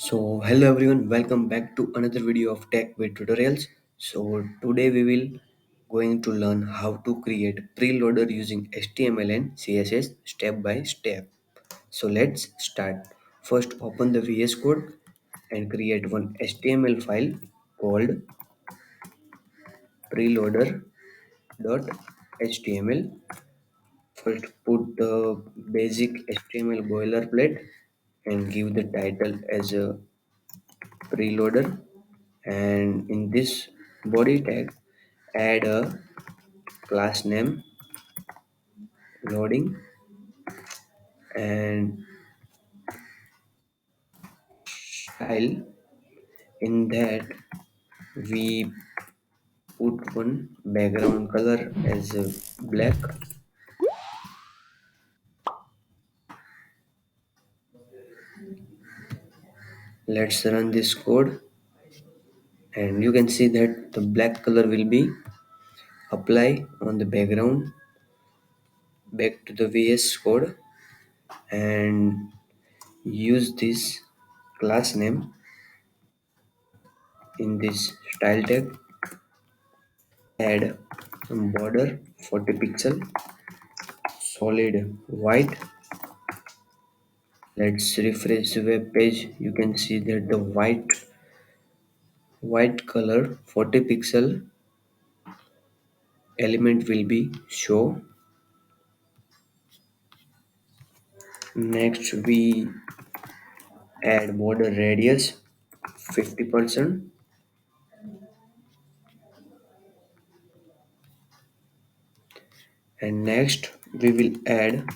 Hello everyone, welcome back to another video of Tech with Tutorials. Today we will going to learn how to create preloader using HTML and CSS step by step. So let's start. First, open the VS Code and create one HTML file called preloader.html. First, put the basic HTML boilerplate and give the title as a preloader, and in this body tag add a class name loading, and style in that we put one background color as a black. Let's run this code, and you can see that the black color will be apply on the background. Back to the VS code and use this class name in this style tag. Add some border 40 pixel, solid white. Let's refresh the web page. You can see that the white color 40 pixel element will be show. Next we add border radius 50%, and next we will add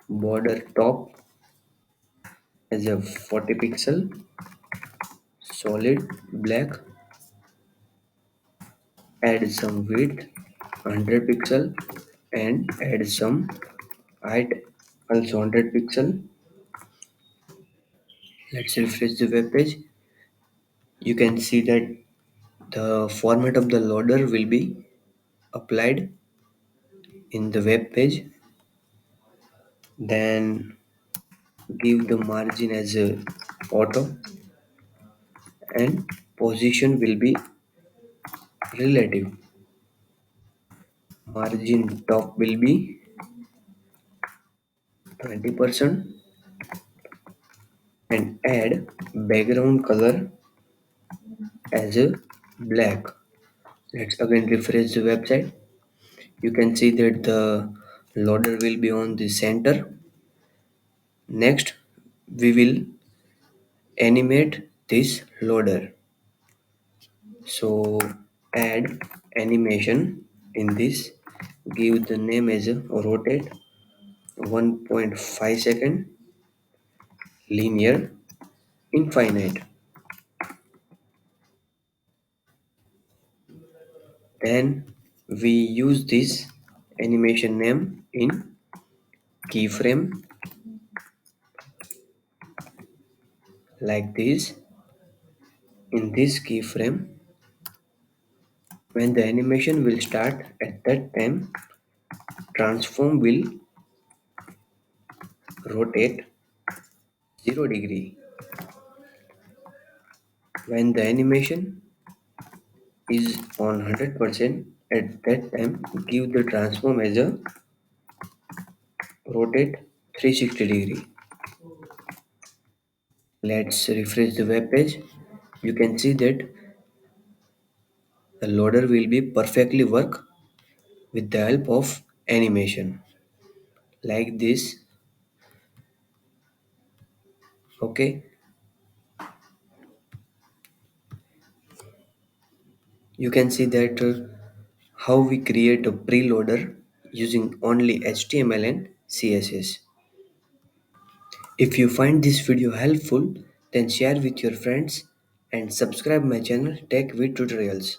border top as a 40 pixel solid black. Add some width 100 pixel and add some height also 100 pixel. Let's refresh the web page. You can see that the format of the loader will be applied in the web page. Then give the margin as a auto, and position will be relative. Margin top will be 20%, and add background color as a black. Let's again refresh the website. You can see that the loader will be on the center. Next we will animate this loader. So add animation in this. Give the name as a rotate 1.5 second, linear, infinite. Then we use this animation name in keyframe like this. In this keyframe, when the animation will start, at that time transform will rotate 0 degree. When the animation is on 100%, at that time give the transform as a rotate 360 degree. Let's refresh the web page. You can see that the loader will be perfectly work with the help of animation like this. Okay, you can see that how we create a preloader using only HTML and CSS. If you find this video helpful, then share with your friends and subscribe my channel Tech with Tutorials.